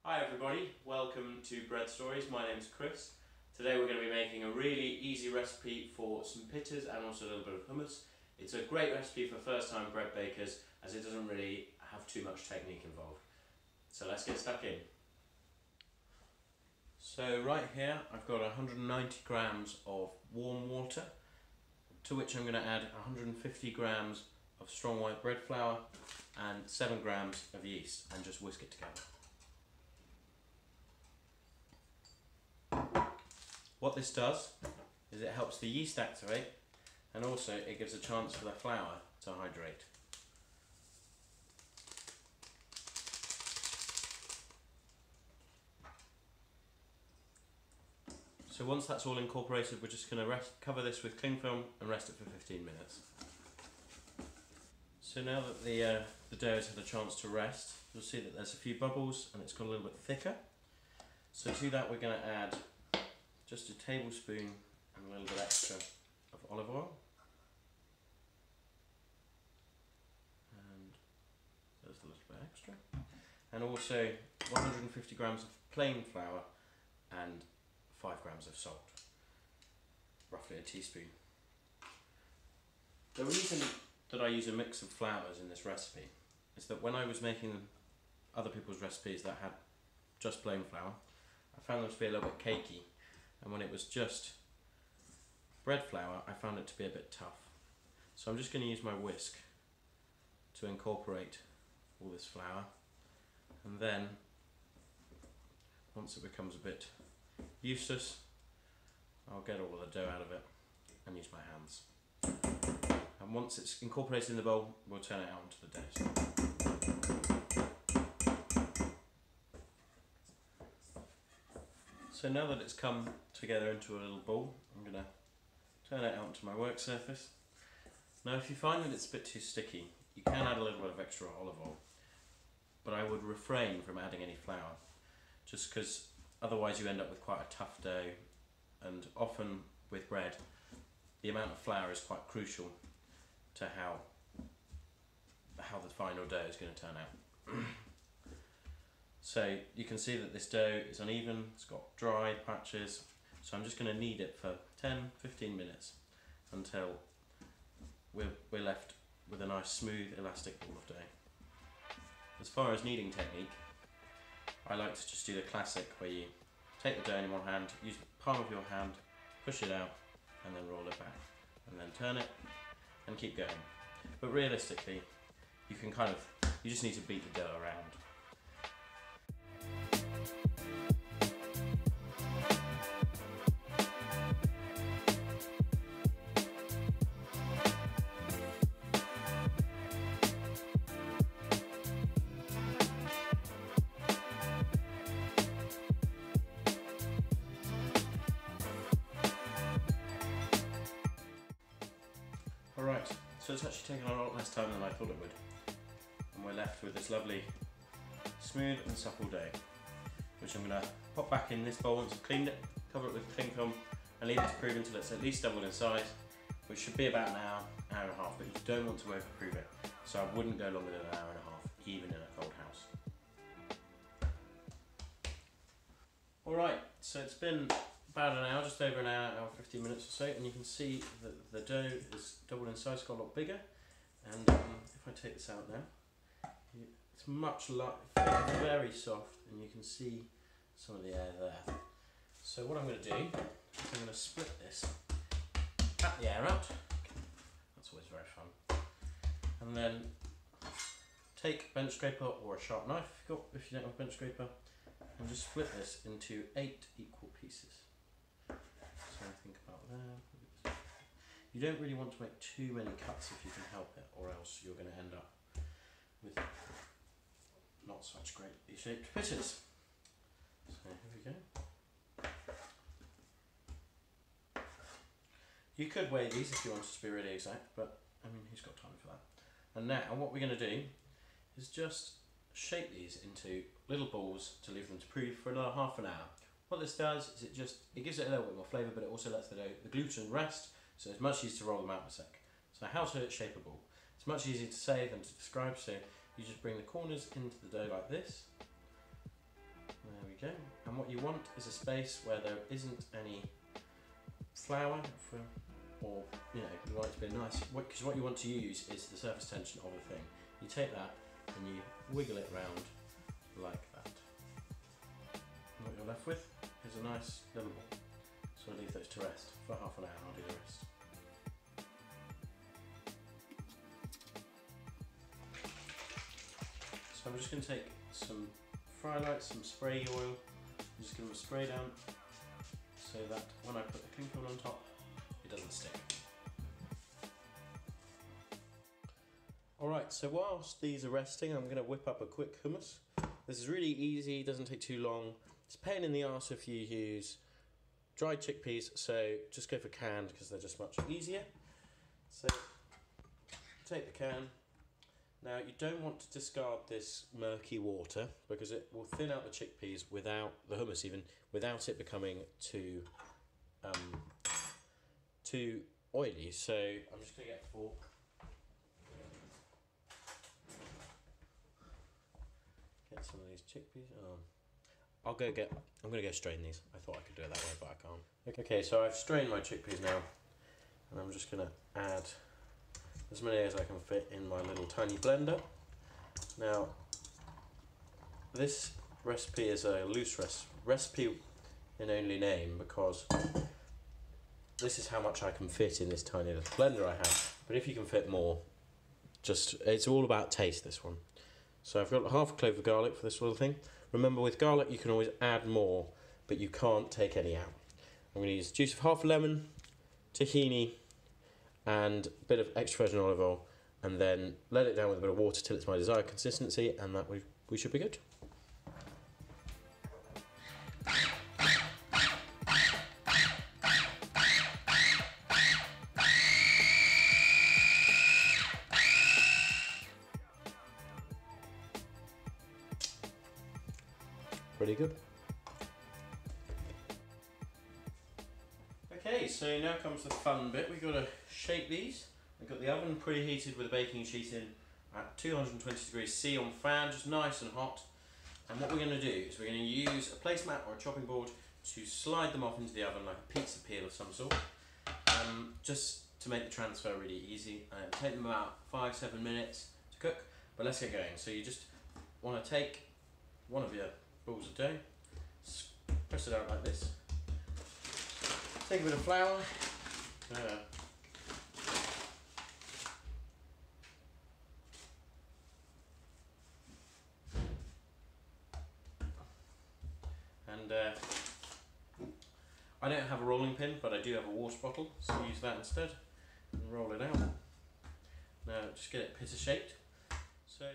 Hi everybody, welcome to Bread Stories. My name's Chris. Today we're going to be making a really easy recipe for some pitas and also a little bit of hummus. It's a great recipe for first-time bread bakers as it doesn't really have too much technique involved. So let's get stuck in. So right here I've got 190 grams of warm water, to which I'm going to add 150 grams of strong white bread flour and 7 grams of yeast and just whisk it together. What this does is it helps the yeast activate, and also it gives a chance for the flour to hydrate. So once that's all incorporated, we're just going to cover this with cling film and rest it for 15 minutes. So now that the dough has had a chance to rest, you'll see that there's a few bubbles and it's got a little bit thicker. So to that we're going to add just a tablespoon and a little bit extra of olive oil. And there's a little bit extra. And also 150 grams of plain flour and 5 grams of salt. Roughly a teaspoon. The reason that I use a mix of flours in this recipe is that when I was making other people's recipes that had just plain flour, I found them to be a little bit cakey. And when it was just bread flour, I found it to be a bit tough. So I'm just going to use my whisk to incorporate all this flour. And then, once it becomes a bit useless, I'll get all of the dough out of it and use my hands. And once it's incorporated in the bowl, we'll turn it out onto the dough. So now that it's come together into a little ball, I'm going to turn it out onto my work surface. Now if you find that it's a bit too sticky, you can add a little bit of extra olive oil, but I would refrain from adding any flour, just because otherwise you end up with quite a tough dough, and often with bread, the amount of flour is quite crucial to how the final dough is going to turn out. So you can see that this dough is uneven, it's got dry patches, so I'm just going to knead it for 10-15 minutes until we're left with a nice smooth elastic ball of dough. As far as kneading technique, I like to just do the classic where you take the dough in one hand, use the palm of your hand, push it out and then roll it back, and then turn it and keep going. But realistically, you just need to beat the dough around. Alright, so it's actually taken a lot less time than I thought it would, and we're left with this lovely smooth and supple dough, which I'm going to pop back in this bowl once I've cleaned it, cover it with cling film and leave it to prove until it's at least doubled in size, which should be about an hour and a half, but you don't want to overprove it, so I wouldn't go longer than an hour and a half, even in a cold house. Alright, so it's been about an hour, just over an hour 15 minutes or so, and you can see that the dough is doubled in size, got a lot bigger, and if I take this out now, it's much lighter, very soft, and you can see some of the air there. So what I'm going to do is I'm going to split this, pat the air out, that's always very fun, and then take a bench scraper or a sharp knife if you don't have a bench scraper, and just split this into 8 equal pieces. So think about that. You don't really want to make too many cuts if you can help it, or else you're going to end up with not such great shaped pitas. So here we go. You could weigh these if you wanted to be really exact, but I mean, who's got time for that? And now what we're going to do is just shape these into little balls to leave them to prove for another half an hour. What this does is it gives it a little bit more flavour, but it also lets the gluten rest, so it's much easier to roll them out in a sec. So how to shape a ball. It's much easier to say than to describe, so you just bring the corners into the dough like this, you go. And what you want is a space where there isn't any flour, or you want it to be nice, because what you want to use is the surface tension of the thing. You take that and you wiggle it round like that. And what you're left with is a nice little ball. So I'll leave those to rest for half an hour and I'll do the rest. So I'm just going to take some fry lights, some spray oil, I'm just give them a spray down so that when I put the cling film on top, it doesn't stick. Alright, so whilst these are resting, I'm going to whip up a quick hummus. This is really easy, doesn't take too long. It's a pain in the arse if you use dried chickpeas, so just go for canned because they're just much easier. So take the can. Now you don't want to discard this murky water because it will thin out the chickpeas without the hummus, even without it becoming too oily. So I'm just going to get a fork. Get some of these chickpeas. I'm going to go strain these. I thought I could do it that way, but I can't. Okay, so I've strained my chickpeas now, and I'm just going to add as many as I can fit in my little tiny blender. Now, this recipe is a loose recipe in only name because this is how much I can fit in this tiny little blender I have. But if you can fit more, it's all about taste, this one. So I've got half a clove of garlic for this little thing. Remember, with garlic you can always add more, but you can't take any out. I'm going to use the juice of half a lemon, tahini, and a bit of extra virgin olive oil, and then let it down with a bit of water till it's my desired consistency, and that we should be good. Pretty good. Okay, so now comes the fun bit. We've got to shape these. I've got the oven preheated with a baking sheet in at 220 degrees C on fan, just nice and hot. And what we're going to do is we're going to use a placemat or a chopping board to slide them off into the oven like a pizza peel of some sort, just to make the transfer really easy. Take them about 5-7 minutes to cook, but let's get going. So you just want to take one of your balls of dough, press it out like this, take a bit of flour, and I don't have a rolling pin, but I do have a water bottle, so use that instead and roll it out. Now just get it pita shaped. So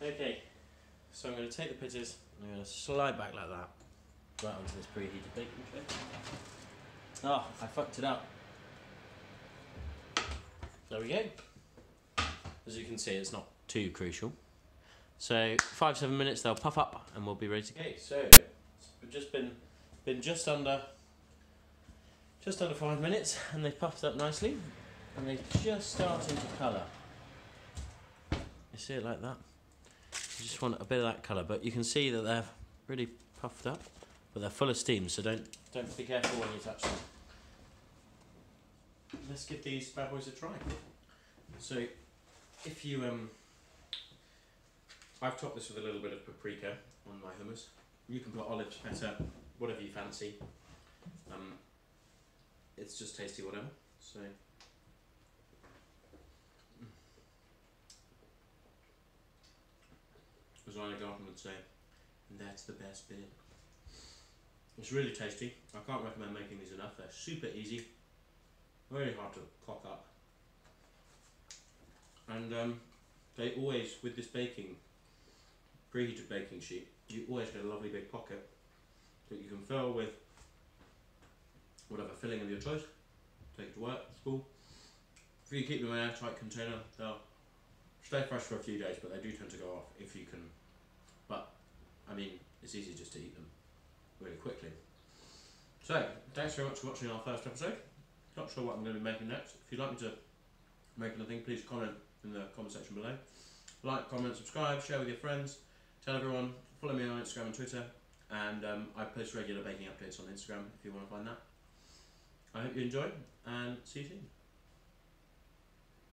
okay, so I'm going to take the pitas and I'm going to slide back like that, right onto this preheated baking tray. Oh, I fucked it up. There we go. As you can see, it's not too crucial. So 5-7 minutes, they'll puff up and we'll be ready to go. Okay, so it's just been just under 5 minutes, and they've puffed up nicely, and they're just starting to colour. You see it like that? You just want a bit of that colour, but you can see that they're really puffed up, but they're full of steam, so don't be careful when you touch them. Let's give these bad boys a try. So if you I've topped this with a little bit of paprika on my hummus. You can put olives, pepper, whatever you fancy. It's just tasty, whatever. So as Ina Garten would say, and that's the best bit. It's really tasty. I can't recommend making these enough. They're super easy, very hard to cock up, and they always, with this preheated baking sheet, you always get a lovely big pocket that you can fill with whatever filling of your choice. Take it to work, school. If you keep them in an airtight container, they'll stay fresh for a few days, but they do tend to go off if you can. But I mean, it's easy just to eat them really quickly. So thanks very much for watching our first episode. Not sure what I'm going to be making next. If you'd like me to regular thing, please comment in the comment section below. Like, comment, subscribe, share with your friends, tell everyone, follow me on Instagram and Twitter, and I post regular baking updates on Instagram if you want to find that. I hope you enjoy, and see you soon.